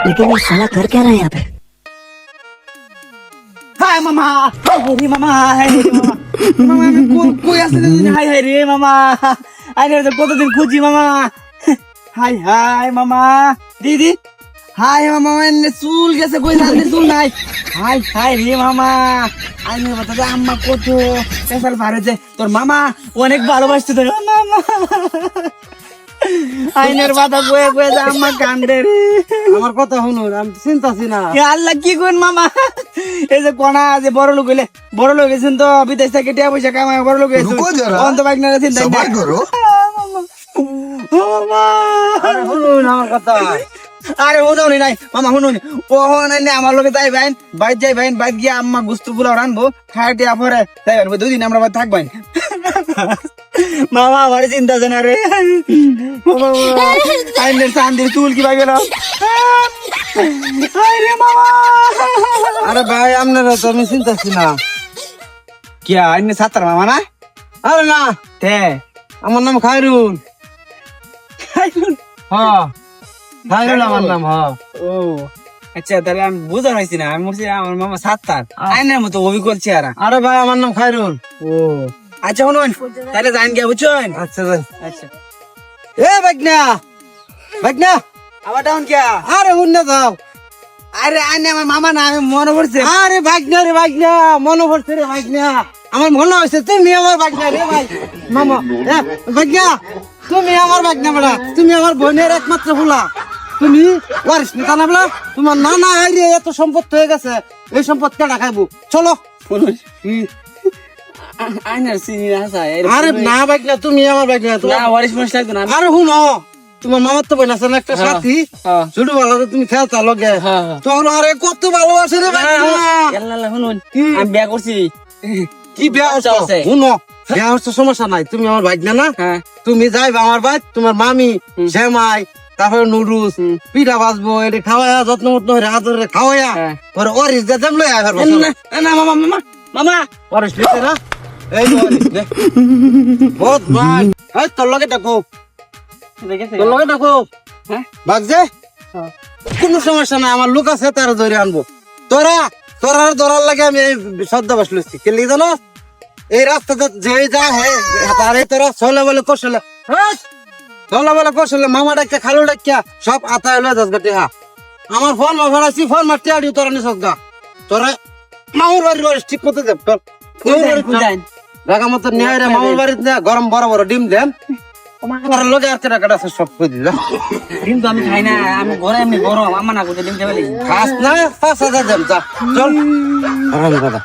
लेकिन ये साला कर क्या रहा है यहाँ पे? হাই মামা, হাই রে মামা, হাই রে মামা, মামা আমি কই আসলে হাই হাই রে মামা, আরে কতদিন খুঁজি মামা, হাই হাই মামা, দিদি, হাই মামা এনে চুল গেছে কই জানলে চুল নাই, হাই হাই রে মামা, আইনে কথা আম্মা কত স্পেশাল ভারেছে তোর মামা অনেক ভালোবাসতে তোর মামা, আইনের কথা বয়ে বয়ে যা আম্মা কান্দে রে। আমার কথা শুনুন, আমি চিন্তাছি না। এ আল্লাহ কি কোন মামা, এই যে কোনা যে বড় লোক হইলে বড় লোক গেছেন তো বিদেশ থেকে টাকা পয়সা কামায় বড় লোক গেছেন, অন্ত বাইক না চিন্তা সবাই করো। আরে শুনুন আমার কথা। আরে শুনুনি নাই মামা শুনুনি ও নাই আমার লোকে যাই ভাই বাইক যাই ভাই বাইক গিয়ে আম্মা গুস্তু পোলাও রানবো খাই টিয়া পরে যাই ভাই 2 দিন আমরা বাড়ি থাকবাই মামা আমার চিন্তা আছে না রে আইনের চান্দির চুল কি গেল মামা। আরে ভাই আপনারা তো আমি চিন্তাছি না। কি আইনে ছাত্র মামা না? আরে না, তে আমার নাম খায়রুল। হ্যাঁ খায়রুল আমার নাম। হ্যাঁ ও আচ্ছা, তাহলে আমি বুঝা হয়েছি না, আমি বলছি আমার মামা সাত্তার আইনের মতো অভিজ্ঞ চেহারা। আরে ভাই আমার নাম খায়রুল। ও আচ্ছা শুনুন তাহলে জান গিয়া বুঝছেন। আচ্ছা যাই। আচ্ছা এ বাইকনা বাইকনা, আবার ডাউন কিয়া? আরে হুন না যাও। আরে আইনে আমার মামা না, আমি মনে পড়ছে। আরে বাইকনা রে বাইকনা, মনে পড়ছে রে বাইকনা, আমার মনে হয়েছে তুমি আমার বাইকনা রে ভাই মামা। বাইকনা তুমি আমার বাইকনা বেড়া, তুমি আমার বোনের একমাত্র ফুলা, তুমি ওয়ারিস নেতা না বেড়া। তোমার নানা হাইরে এত সম্পদ হয়ে গেছে, এই সম্পদ কেডা খাইবো? চলো। আইনার চিনি না স্যার। আরে না বাইকনা, তুমি আমার বাইকনা। না ওয়ারিশ মানুষ লাগতো না। আরে শুনো, তোমার মামার তো বোন আছে না একটা সাথী, হ্যাঁ। ছোটবেলাতে তুমি খেলতা লগে, হ্যাঁ। তোর আরে কত ভালোবাসে রে বাইকনা। আল্লাহ শুনুন আমি বিয়া করছি। কি বিয়া হচ্ছে? আছে। শুনো, বিয়া হচ্ছে সমস্যা নাই, তুমি আমার বাইকনা না, হ্যাঁ তুমি যাইবা আমার বাইক, তোমার মামি শ্যামাই তারপরে নুডলস পিঠা বাজবো, এটা খাওয়াইয়া যত্ন মত্ন হয়ে আদরে খাওয়াইয়া হ্যাঁ। পরে অরিস দিয়ে দেম লই আইবার বসো। না না মামা মামা মামা অরিস লিখে না, এই যে অরিস দে বহুত ভাই। এই তোর লগে ডাকো, দেখেছে তোর লগে ডাকো। হ্যাঁ বাগ যে হ্যাঁ। কোনো সমস্যা নাই, আমার লোক আছে, তারা ধরে আনবো। তোরা তোরা ধরার লাগে আমি এই শ্রদ্ধা বাস লইছি। কেলি জানো, এই রাস্তাতে যে যা হ্যাঁ তারে তোরা চলে বলে কৌশলে, চলে বলে কৌশলে মামা ডাক্কা খালু ডাক্কা সব আতা হইলো দশ গাটি। হ্যাঁ আমার ফোন মারাছি, ফোন মারতে আড়ি তোরা নিস গা, তোরা মামুর বাড়ির বাড়ি ঠিক মতো দেব। তোর জায়গা মতো নিয়ে রে মামুর বাড়িতে না, গরম বড় বড় ডিম দেন, আমার লোকে আর কেনা কাটা সব করে দিল। ডিম তো আমি খাই না, আমি ঘরে এমনি গরম আমার না করতে ডিম খাবে লাগি। খাস না 5,000 দেন, যা চল। আরাম দাদা।